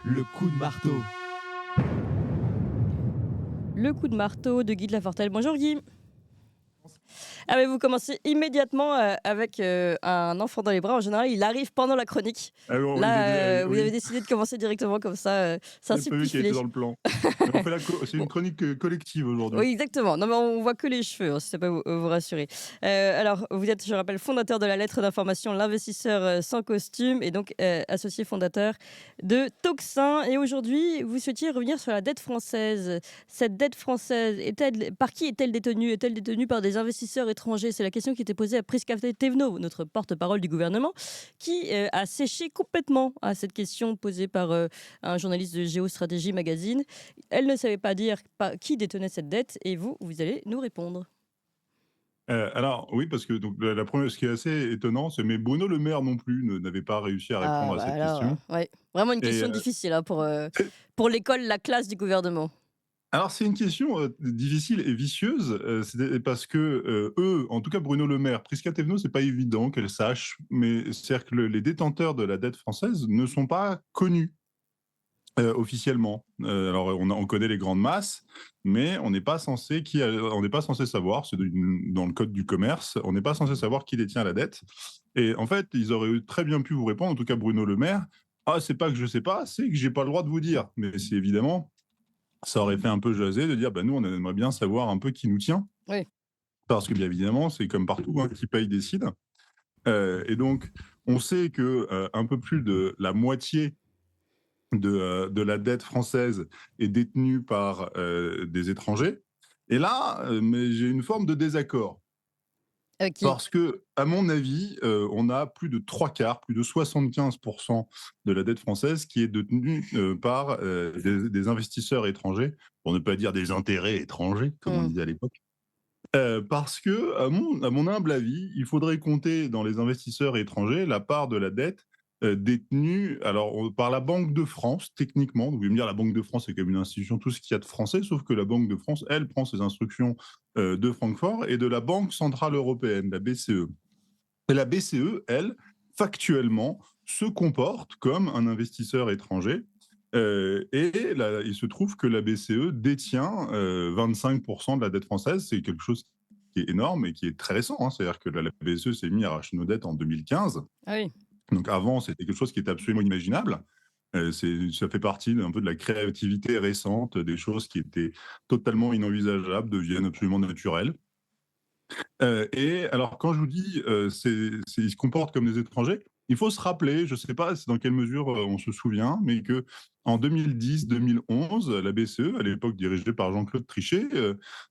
Le coup de marteau. Le coup de marteau de Guy de Lafortelle. Bonjour Guy. Ah mais vous commencez immédiatement avec un enfant dans les bras. En général, il arrive pendant la chronique. Alors, il est Là, vous avez oui, décidé de commencer directement comme ça. C'est un c'est super prévu qui a été filet. dans le plan. Mais on fait c'est une chronique collective aujourd'hui. Oui, exactement. Non, mais on voit que les cheveux, hein, si ça peut vous rassurer. Alors, vous êtes, je rappelle, fondateur de la lettre d'information L'investisseur sans costume et donc associé fondateur de Toxin. Et aujourd'hui, vous souhaitiez revenir sur la dette française. Cette dette française, par qui est-elle détenue? Est-elle détenue par des investisseurs étrangers? C'est la question qui était posée à Prisca Thévenot, notre porte-parole du gouvernement, qui a séché complètement à cette question posée par un journaliste de Géostratégie Magazine. Elle ne savait pas dire qui détenait cette dette et vous allez nous répondre. Alors oui, parce que donc la première, ce qui est assez étonnant, c'est mais Bruno Le Maire non plus n'avait pas réussi à Ah répondre à bah cette alors, question. ouais, vraiment une Et question difficile hein, pour l'école, la classe du gouvernement. alors c'est une question difficile et vicieuse, c'est parce que eux, en tout cas Bruno Le Maire, Prisca Thévenot, c'est pas évident qu'elle sache, mais c'est-à-dire que les détenteurs de la dette française ne sont pas connus. Officiellement. Alors on connaît les grandes masses, mais on n'est pas censé on n'est pas censé savoir, c'est dans le code du commerce, on n'est pas censé savoir qui détient la dette. Et en fait, ils auraient très bien pu vous répondre, en tout cas Bruno Le Maire: «Ah, c'est pas que je sais pas, c'est que j'ai pas le droit de vous dire». Mais c'est évidemment, ça aurait fait un peu jaser de dire: «Bah, nous, on aimerait bien savoir un peu qui nous tient». Oui. Parce que bien évidemment, c'est comme partout, hein, qui paye décide. Et donc on sait que, un peu plus de la moitié de la dette française est détenue par des étrangers. Et là, mais j'ai une forme de désaccord. Avec qui? Parce que, à mon avis, on a plus de trois quarts, plus de 75% de la dette française qui est détenue par des investisseurs étrangers, pour ne pas dire des intérêts étrangers, comme on Hmm. disait à l'époque. Parce que, à mon humble avis, il faudrait compter dans les investisseurs étrangers la part de la dette détenue par la Banque de France, techniquement. Donc, vous allez me dire, la Banque de France, c'est comme une institution, tout ce qu'il y a de français, sauf que la Banque de France, elle, prend ses instructions de Francfort et de la Banque Centrale Européenne, la BCE. Et la BCE, elle, factuellement, se comporte comme un investisseur étranger. Et là, il se trouve que la BCE détient 25% de la dette française. C'est quelque chose qui est énorme et qui est très récent, hein. C'est-à-dire que la BCE s'est mise à racheter nos dettes en 2015. Ah oui. Donc avant, c'était quelque chose qui était absolument inimaginable. Ça fait partie un peu de la créativité récente, des choses qui étaient totalement inenvisageables deviennent absolument naturelles. Et alors, quand je vous dis, ils se comportent comme des étrangers, il faut se rappeler, je ne sais pas dans quelle mesure on se souvient, mais qu'en 2010-2011, la BCE, à l'époque dirigée par Jean-Claude Trichet,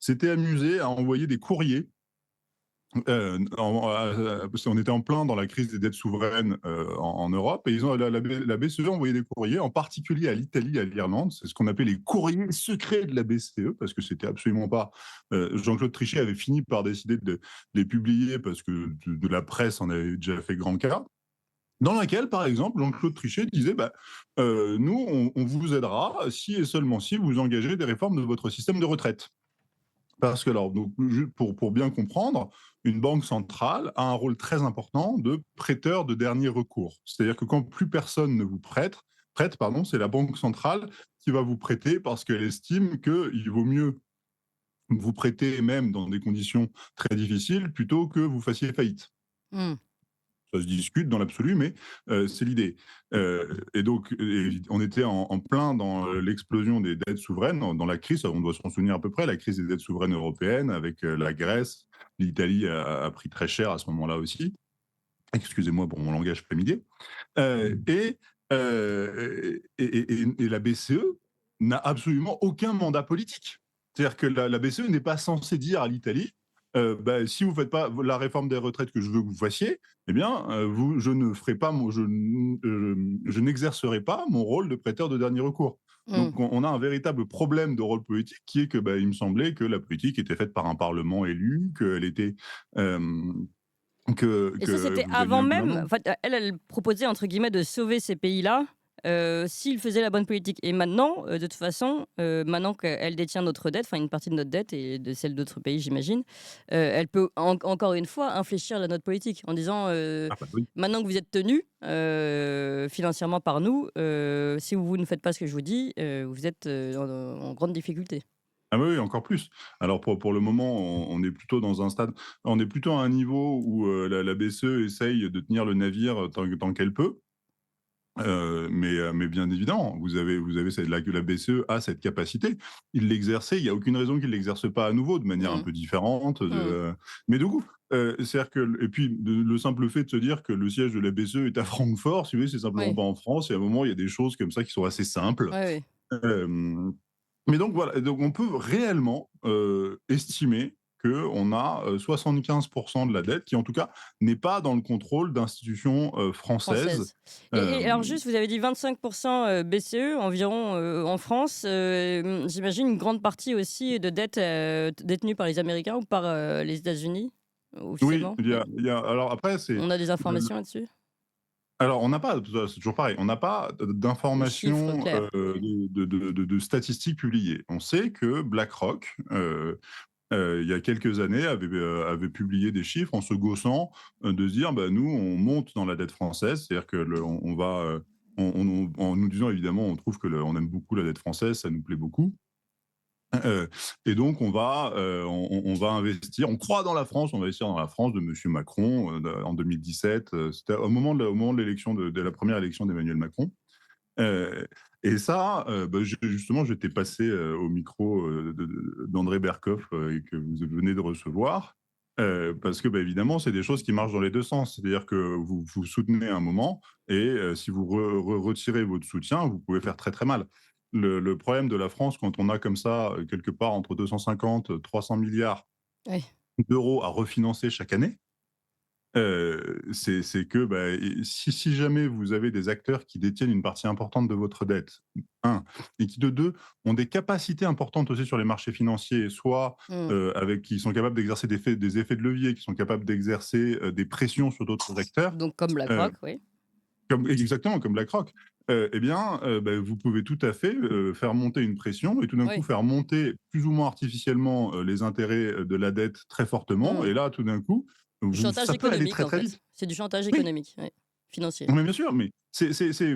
s'était amusée à envoyer des courriers. Parce qu'on était en plein dans la crise des dettes souveraines en Europe, et la BCE a envoyé des courriers, en particulier à l'Italie, à l'Irlande. C'est ce qu'on appelait les courriers secrets de la BCE, parce que c'était absolument pas. Jean-Claude Trichet avait fini par décider de les publier parce que de la presse en avait déjà fait grand cas. Dans laquelle, par exemple, Jean-Claude Trichet disait bah, nous, on vous aidera si et seulement si vous engagez des réformes de votre système de retraite. Parce que, alors, donc, pour bien comprendre, une banque centrale a un rôle très important de prêteur de dernier recours. C'est-à-dire que quand plus personne ne vous prête, pardon, c'est la banque centrale qui va vous prêter parce qu'elle estime qu'il vaut mieux vous prêter même dans des conditions très difficiles plutôt que vous fassiez faillite. Hmm. Ça se discute dans l'absolu, mais c'est l'idée. Et donc, on était en plein dans l'explosion des dettes souveraines, dans la crise, on doit s'en souvenir à peu près, la crise des dettes souveraines européennes avec la Grèce. L'Italie a pris très cher à ce moment-là aussi. Excusez-moi pour mon langage familier. Et la BCE n'a absolument aucun mandat politique. C'est-à-dire que la BCE n'est pas censée dire à l'Italie bah, si vous ne faites pas la réforme des retraites que je veux que vous fassiez, eh bien, je ne ferai pas je n'exercerai pas mon rôle de prêteur de dernier recours. Hmm. Donc, on a un véritable problème de rôle politique qui est que, bah, il me semblait que la politique était faite par un parlement élu, qu'elle était Et ça, c'était vous aviez avant un même. gouvernement. En fait, elle proposait entre guillemets de sauver ces pays-là s'il faisait la bonne politique. Et maintenant, de toute façon, maintenant qu'elle détient notre dette, enfin une partie de notre dette et de celle d'autres pays, j'imagine, elle peut encore une fois infléchir la note politique en disant Ah bah oui. maintenant que vous êtes tenus financièrement par nous, si vous ne faites pas ce que je vous dis, vous êtes en grande difficulté. Ah oui, oui, encore plus. Alors pour le moment, on est plutôt dans un stade, on est plutôt à un niveau où la BCE essaye de tenir le navire tant qu'elle peut. Mais bien évidemment, vous avez la BCE a cette capacité. Il l'exerçait, il y a aucune raison qu'il l'exerce pas à nouveau de manière un Mmh. peu différente, Mmh. mais du coup, c'est-à-dire que et puis le simple fait de se dire que le siège de la BCE est à Francfort, si vous voulez, c'est simplement Oui, pas en France. Et à un moment, il y a des choses comme ça qui sont assez simples. ouais, ouais. Hem, mais donc voilà, donc on peut réellement, estimer qu'on a, 75 de la dette qui, en tout cas, n'est pas dans le contrôle d'institutions, françaises. Française. Et alors Hem juste, vous avez dit 25 BCE environ, en France, j'imagine une grande partie aussi de dettes, détenues par les Américains ou par, les États-Unis, Oui, officiellement? Oui. il y a alors après c'est On a des le informations là-dessus? alors on n'a pas, c'est toujours pareil, on n'a pas Des chiffres d'informations, clairs? de statistiques publiées. On sait que BlackRock, il y a quelques années avait publié des chiffres en se gaussant, de se dire: «Bah, nous, on monte dans la dette française». C'est-à-dire que on va, en nous disant évidemment, on trouve que on aime beaucoup la dette française, ça nous plaît beaucoup. Et donc on va investir, on croit dans la France, on va investir dans la France de monsieur Macron, en 2017, c'était au moment de l'élection de la première élection d'Emmanuel Macron. Et ça, bah, justement, j'étais passé, au micro, d'André Berkoff, et que vous venez de recevoir, parce que, bah, évidemment, c'est des choses qui marchent dans les 2 sens. C'est-à-dire que vous soutenez un moment et si vous retirez votre soutien, vous pouvez faire très, très mal. Le problème de la France quand on a comme ça, quelque part entre 250 300 milliards Oui. d'euros à refinancer chaque année, c'est que, bah, et si jamais vous avez des acteurs qui détiennent une partie importante de votre dette, un, et qui de 2 ont des capacités importantes aussi sur les marchés financiers, soit, Mmh. avec qui sont capables d'exercer des effets de levier, qui sont capables d'exercer, des pressions sur d'autres acteurs, Donc comme heu, BlackRock, oui. exactement comme BlackRock, et bien, bah, vous pouvez tout à fait, faire monter une pression et tout d'un coup Oui. faire monter plus ou moins artificiellement, les intérêts, de la dette très fortement. Mmh. Et là, tout d'un coup, Du vous chantage ça peut aller économique, très, en très fait. vite. C'est du chantage Oui, économique, oui, financier. mais bien sûr, mais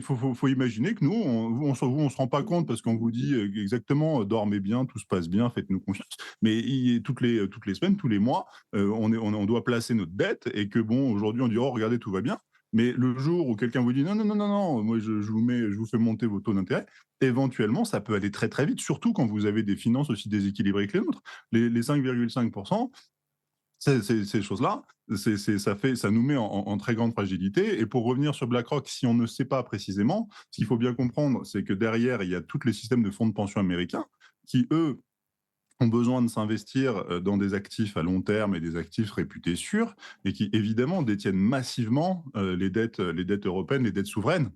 faut imaginer que nous, on se rend pas compte parce qu'on vous dit, exactement, «Dormez bien, tout se passe bien, faites-nous confiance». Mais toutes les semaines, tous les mois, on doit placer notre dette et que bon, aujourd'hui, on dit: «Oh regardez, tout va bien». Mais le jour où quelqu'un vous dit: «Non, non, non, non, non, moi je vous fais monter vos taux d'intérêt», éventuellement, ça peut aller très, très vite, surtout quand vous avez des finances aussi déséquilibrées que les nôtres. Les 5,5, ces choses-là, ça nous met en très grande fragilité. Et pour revenir sur BlackRock, si on ne sait pas précisément, ce qu'il faut bien comprendre, c'est que derrière, il y a tous les systèmes de fonds de pension américains qui, eux, ont besoin de s'investir, dans des actifs à long terme et des actifs réputés sûrs et qui, évidemment, détiennent massivement, les dettes européennes, les dettes souveraines.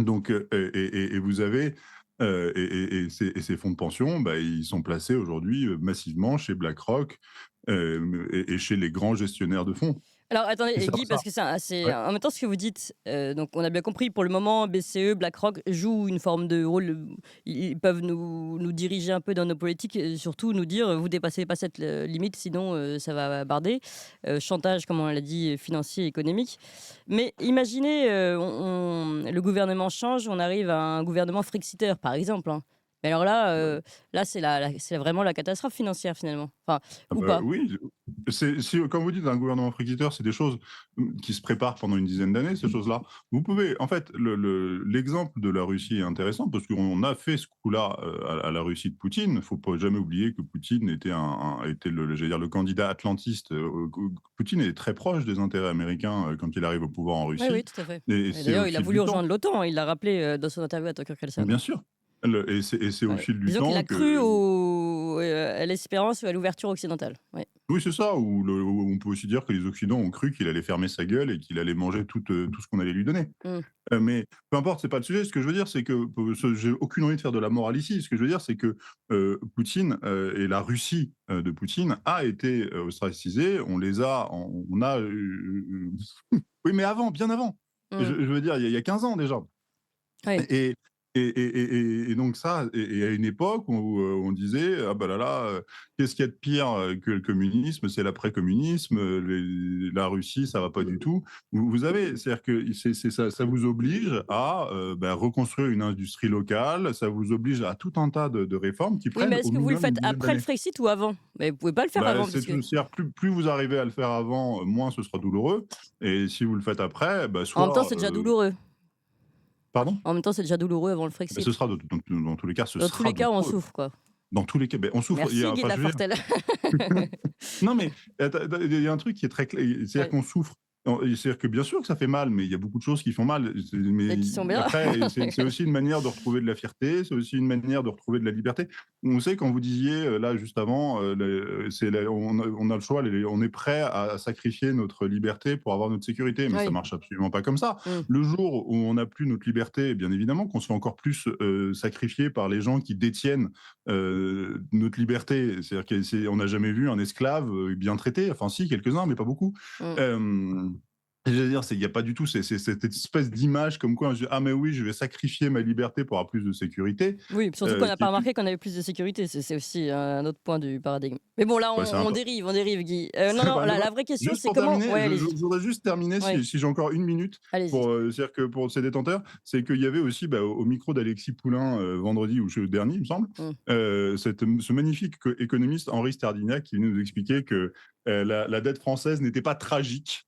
Donc, et vous avez, ces fonds de pension, bah, ils sont placés aujourd'hui, massivement chez BlackRock, et chez les grands gestionnaires de fonds. Alors attendez, Et Guy, ça parce que c'est ouais, en même temps ce que vous dites, donc on a bien compris pour le moment BCE, BlackRock jouent une forme de rôle, ils peuvent nous diriger un peu dans nos politiques et surtout nous dire: «Vous dépassez pas cette, limite sinon, ça va barder». Chantage comme on l'a dit, financier, économique. Mais imaginez, le gouvernement change, on arrive à un gouvernement frixiteur par exemple, hein. Mais alors là, ouais. là c'est vraiment la catastrophe financière finalement, enfin Ah ou bah, pas? oui, comme vous dites, un gouvernement frigidaire, c'est des choses, qui se préparent pendant une dizaine d'années, ces choses-là. Vous pouvez en fait, l'exemple de la Russie est intéressant parce qu'on a fait ce coup-là, à la Russie de Poutine. Il faut pas jamais oublier que Poutine était j'allais dire le candidat atlantiste, Poutine est très proche des intérêts américains, quand il arrive au pouvoir en Oui, oui, Russie, tout à fait. et Et c'est d'ailleurs, au il a fil voulu du temps. rejoindre l'OTAN, il l'a rappelé, dans son interview à Tucker Carlson, Bien hein. sûr, c'est au Ouais. fil du Disons qu'il temps a cru que à l'espérance ou à l'ouverture occidentale. Ouais. oui, c'est ça, ou on peut aussi dire que les Occidents ont cru qu'il allait fermer sa gueule et qu'il allait manger tout ce qu'on allait lui donner. Mmh. Mais peu importe, c'est pas le sujet. Ce que je veux dire, c'est que j'ai aucune envie de faire de la morale ici. Ce que je veux dire, c'est que, Poutine, et la Russie, de Poutine a été, ostracisée. On a, oui, mais avant, bien avant. Je Mmh. veux dire, il y a 15 ans déjà. Oui. Et et donc ça et à une époque où, on disait: «Ah bah là là, qu'est-ce qu'il y a de pire, que le communisme? C'est l'après-communisme, les la Russie, ça va pas du tout». Vous avez c'est-à-dire que c'est ça vous oblige à, bah, reconstruire une industrie locale, ça vous oblige à tout un tas de réformes qui Oui, mais prennent est-ce au que vous le minimum une faites dizaine après le d'années. Frexit ou avant? Mais vous pouvez pas le faire Bah, avant c'est puisque tout c'est-à-dire plus vous arrivez à le faire avant, moins ce sera douloureux et si vous le faites après, bah, en même temps, soit, c'est déjà douloureux. pardon? En même temps, c'est déjà douloureux avant le Bah, ce Frexit. sera dans tous les cas, ce Dans tous sera les cas, on douloureux. souffre, quoi. Dans tous les cas, beh, on souffre. Il y a Merci Guy de enfin, je veux dire Lafortelle. non, mais il y a un truc qui est très clair, c'est-à-dire Ouais, qu'on souffre. C'est-à-dire que bien sûr que ça fait mal, mais il y a beaucoup de choses qui font mal. et Mais qui sont bien. après, c'est aussi une manière de retrouver de la fierté, c'est aussi une manière de retrouver de la liberté. On sait quand vous disiez là juste avant, on a le choix, on est prêt à sacrifier notre liberté pour avoir notre sécurité, mais ça Oui. marche absolument pas comme ça. Mmh. Le jour où on n'a plus notre liberté, bien évidemment qu'on se fait encore plus sacrifier par les gens qui détiennent notre liberté. C'est-à-dire qu'on n'a jamais vu un esclave bien traité. Enfin, si, quelques-uns, mais pas beaucoup. Mmh. Euh, je veux dire, il n'y a pas du tout cette espèce d'image comme quoi, ah mais oui, je vais sacrifier ma liberté pour avoir plus de sécurité, Oui, surtout qu'on n'a qui pas est, remarqué qu'on avait plus de sécurité. C'est aussi un autre point du paradigme. Mais bon, là, ouais, c'est un peu, on dérive, Guy. Non, c'est non, pas la grave. vraie question, Juste c'est pour comment. terminer, Ouais, allez-y. je voudrais juste terminer, Ouais, si j'ai encore une minute, allez-y. c'est-à-dire que pour ces détenteurs, c'est qu'il y avait aussi au micro d'Alexis Poulain vendredi ou dernier, il me semble, Mmh. ce magnifique économiste Henri Stardignac qui venait nous expliquer que la dette française n'était pas tragique,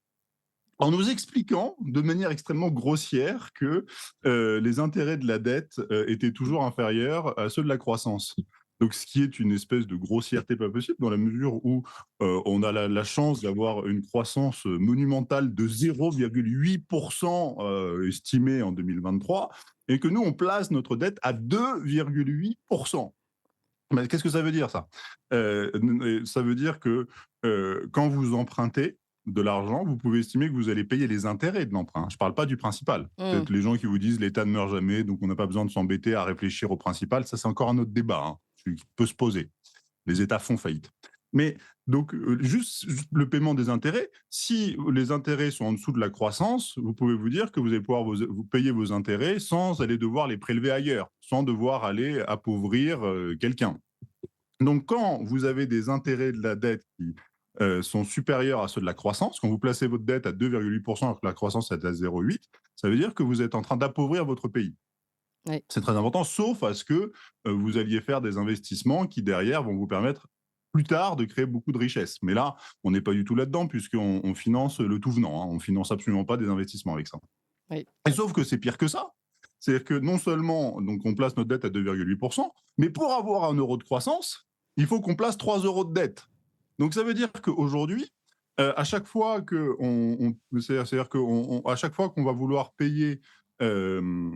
en nous expliquant de manière extrêmement grossière que les intérêts de la dette étaient toujours inférieurs à ceux de la croissance. Donc, ce qui est une espèce de grossièreté pas possible, dans la mesure où on a la chance d'avoir une croissance monumentale de 0,8% estimée en 2023, et que nous, on place notre dette à 2,8%. Mais qu'est-ce que ça veut dire, ça? Ça veut dire que quand vous empruntez de l'argent, vous pouvez estimer que vous allez payer les intérêts de l'emprunt. Je ne parle pas du principal. Mmh. Peut-être les gens qui vous disent l'État ne meurt jamais, donc on n'a pas besoin de s'embêter à réfléchir au principal. Ça, c'est encore un autre débat qui peut se poser. Les États font faillite. Mais donc, juste le paiement des intérêts, si les intérêts sont en dessous de la croissance, vous pouvez vous dire que vous allez pouvoir vous payer vos intérêts sans aller devoir les prélever ailleurs, sans devoir aller appauvrir quelqu'un. Donc, quand vous avez des intérêts de la dette qui sont supérieurs à ceux de la croissance, quand vous placez votre dette à 2,8% alors que la croissance est à 0,8, ça veut dire que vous êtes en train d'appauvrir votre pays. Oui. C'est très important, sauf à ce que vous alliez faire des investissements qui, derrière, vont vous permettre plus tard de créer beaucoup de richesses. Mais là, on n'est pas du tout là-dedans, puisqu'on finance le tout venant. On finance absolument pas des investissements avec ça. Oui. Et sauf que c'est pire que ça. C'est-à-dire que non seulement donc, on place notre dette à 2,8%, mais pour avoir 1 euro de croissance, il faut qu'on place 3 euros de dette. Donc ça veut dire qu'aujourd'hui, à chaque fois que c'est-à-dire qu'à chaque fois qu'on va vouloir payer, on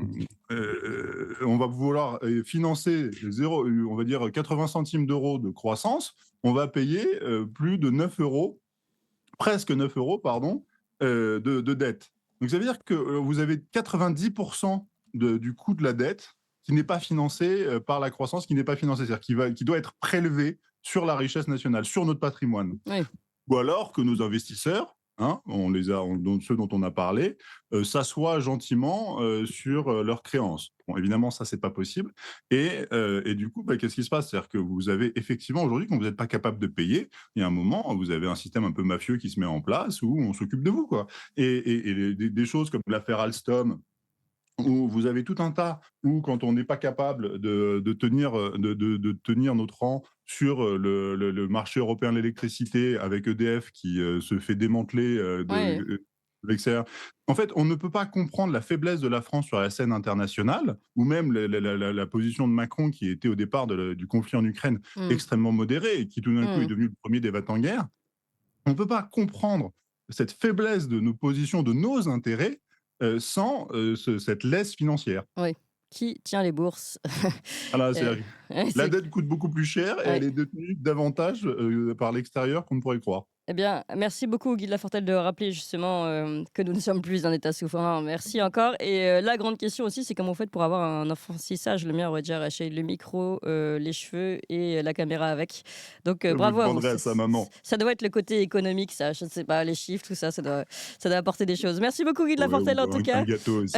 va vouloir financer on va dire 80 centimes d'euros de croissance, on va payer plus de 9 euros, presque 9 euros, pardon, de dette. Donc ça veut dire que vous avez 90% du coût de la dette qui n'est pas financé par la croissance, qui n'est pas financé, c'est-à-dire qui doit être prélevé sur la richesse nationale, sur notre patrimoine. Oui. Ou alors que nos investisseurs, ceux dont on a parlé, s'assoient gentiment sur leurs créances. Bon, évidemment, ça, c'est pas possible. Et du coup, qu'est-ce qui se passe? C'est-à-dire que vous avez effectivement aujourd'hui, quand vous n'êtes pas capable de payer, il y a un moment, vous avez un système un peu mafieux qui se met en place où on s'occupe de vous, quoi. Et des choses comme l'affaire Alstom, où vous avez tout un tas où, quand on n'est pas capable de tenir notre rang sur le marché européen de l'électricité, avec EDF qui se fait démanteler Ouais. de l'extérieur. En fait, on ne peut pas comprendre la faiblesse de la France sur la scène internationale, ou même la position de Macron, qui était au départ du conflit en Ukraine Mmh. extrêmement modéré et qui tout d'un coup est Mmh. devenu le premier des va-t-en-guerre. On ne peut pas comprendre cette faiblesse de nos positions, de nos intérêts, sans cette laisse financière. Oui. Qui tient les bourses? Voilà, Heu, ouais, la c'est dette coûte beaucoup plus cher et ouais. elle est détenue davantage par l'extérieur qu'on ne pourrait croire. Eh bien, merci beaucoup Guy de Lafortelle de rappeler justement, que nous ne sommes plus un État souverain. Merci encore et la grande question aussi, c'est comment vous faites pour avoir un enfant si sage? Le mien aurait déjà arraché le micro, les cheveux et la caméra avec. Donc Vous bravo à vous. demanderez à sa maman. Ça doit être le côté économique ça, je ne sais pas, les chiffres, tout ça, ça doit apporter des choses. Merci beaucoup Guy de Ouais, Lafortelle ou en tout un cas. gâteau aussi.